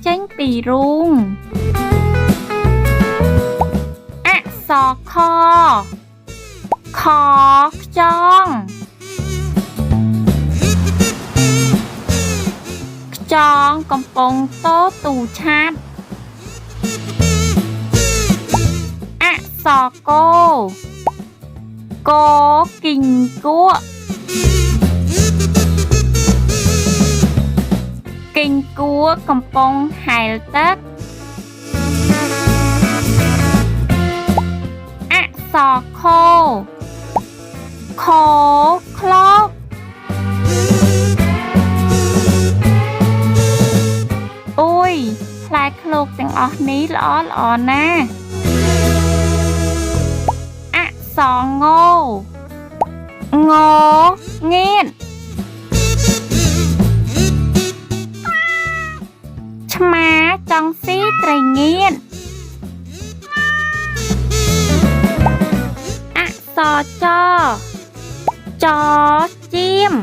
ចេញពីរូងអក្សរខខខ្យងខ្យងកំពុងតទូឆាប់អក្សរកកគិញគក់គិញគួរកំពុងហែលទឹកអក្សរខខខ្លោកអូយផ្លែឃ្លោកទាំងអស់នេះល្អណាស់អក្សរងងងៀតឆ្មាចង់ស៊ីត្រីងៀតអក្សរចជៀម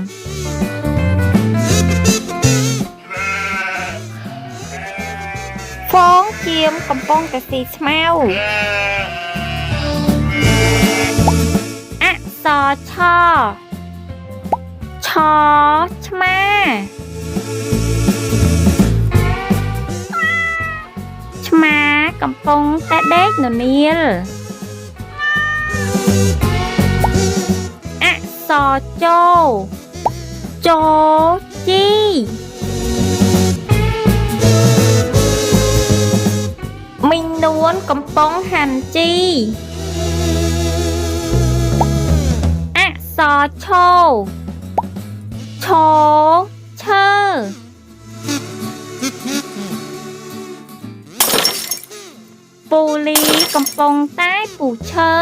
ហ្វងជៀមកំពុងតែស៊ីស្មៅអក្សរឆឆ្មាឆ្មាកំពុងតែដេកននាលអក្សរចជីមីងនួនកំពុងហាន់ជីអក្សរឈឈើពូលីកំពុងតែពូឈើ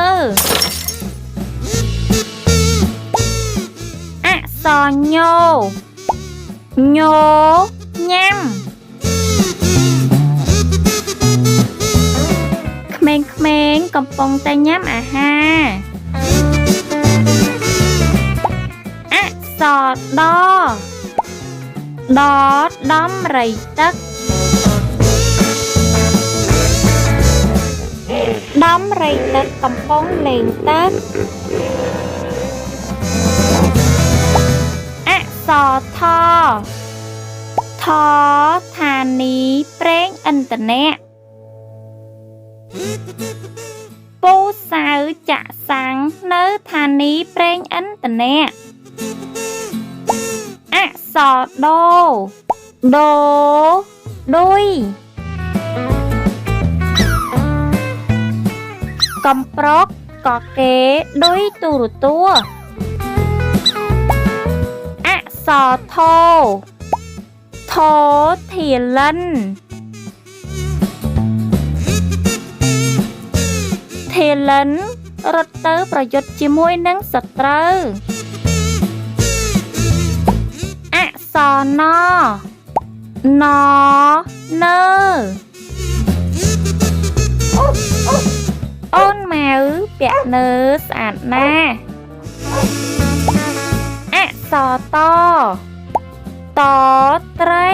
អក្សរញញ៉ាំក្មេងៗកំពុងតែញ៉ាំអាហារអក្សរដំរីទឹកដំរីទឹកកំពុងលេងទឹកអក្សរថឋានីប្រេងឥន្ធនៈពូសៅចាក់សាំងនៅឋានីប្រេងឥន្ធនៈអក្សរឌុយកំប្រុកក៏គេឌុយទូរទស្សន៍អក្សរថធាលិនរត់ទៅប្រយុទ្ធជាមួយនឹងសត្រូវអក្សរណអូនម៉ៅពាក់នើស្អាតណាស់អក្សរតត្រី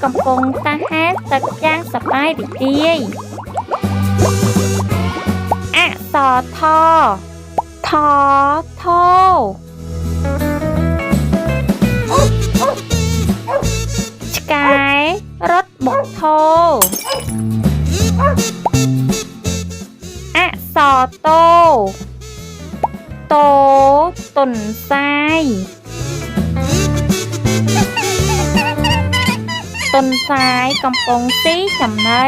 កំពុងតែហែលទឹកយ៉ាងសប្បាយរីករាយអក្សរថឆ្កែរត់បុកធោអក្សរទន្សាយទន្សាយកំពុងស៊ីចំណី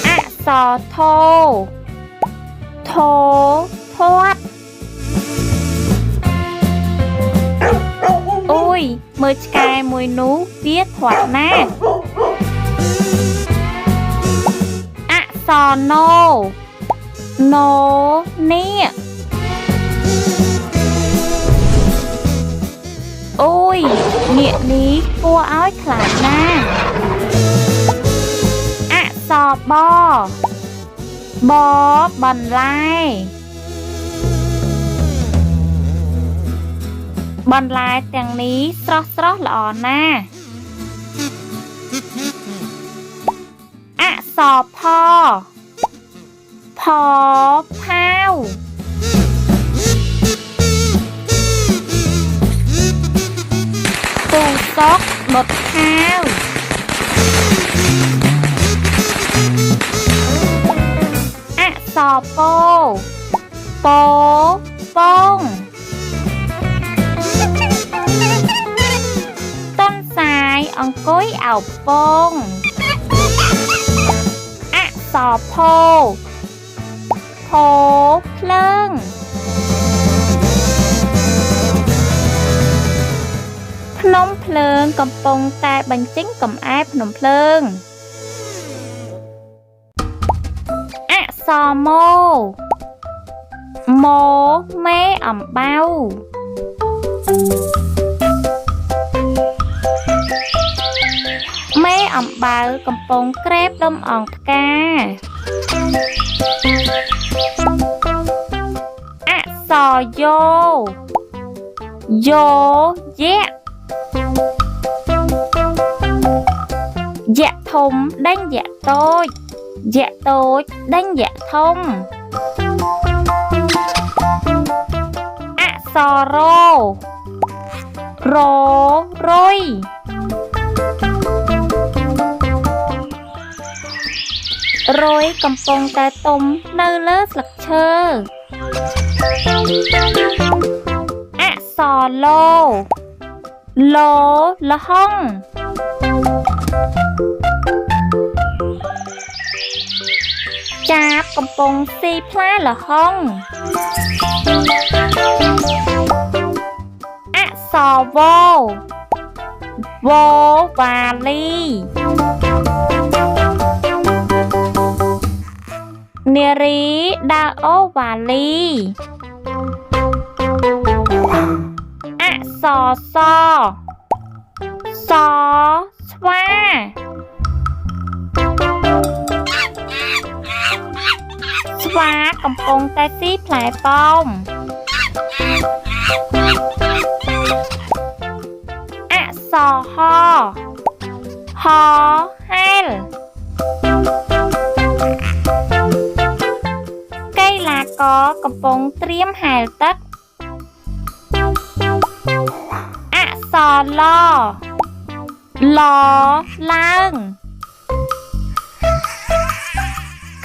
អក្សរធាត់អូយមើលឆ្កែមួយនោះវាធាត់ណាស់អក្សរណនាគអូយនាគនេះគួរឲ្យខ្លាចណាស់អក្សរបបន្លែ បន្លែទាំងនេះស្រស់ៗល្អណាស់អក្សរផផផាវពូសុកដុតខាវអក្សរពោពោពងតុនសាយអង្គុយអោបពងអក្សរផោផោភ្លើងភ្នំភ្លើងកំពុងតែបញ្ចេញកំអែភ្នំភ្លើងអក្សរម៉ូម៉ូមេអំបៅមេអំបៅកំពុងក្រេបដុំអង្ផ្កាអក្សរយោយោយៈយៈធំដេញយៈតូចយៈតូចដេញយៈធំអក្សររររុយរុយកំពុងតែទុំនៅលើស្លឹកឈើអក្សរឡឡលហុងចាបកំពុងស៊ីផ្លែលហុងអក្សរវវវ៉ាលីនារីដើរអូវ៉ាលីអក្សរសសស្វាស្វាកំពុងតែស៊ីផ្លែប៉ោមអក្សរហហហែលកីឡាករកំពុងត្រៀមហែលទឹកអក្សរឡឡឡើង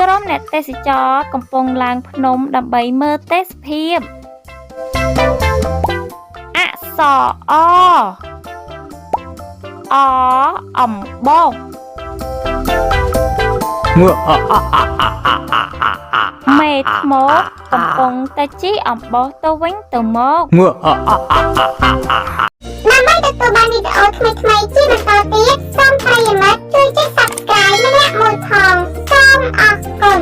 ក្រុមអ្នកទេសចរកំពុងឡើងភ្នំដើម្បីមើលទេសភាពអក្សរអអំបោសមេថ្មកំពុងតែជីអំបោសទៅវិញទៅមកដើម្បីទទួលបានវីដេអូថ្មីៗជាបន្តទៀតសូមប្រិយមិត្តជួយចុច Subscribe ម្នាក់មួយផងសូមអរគុណ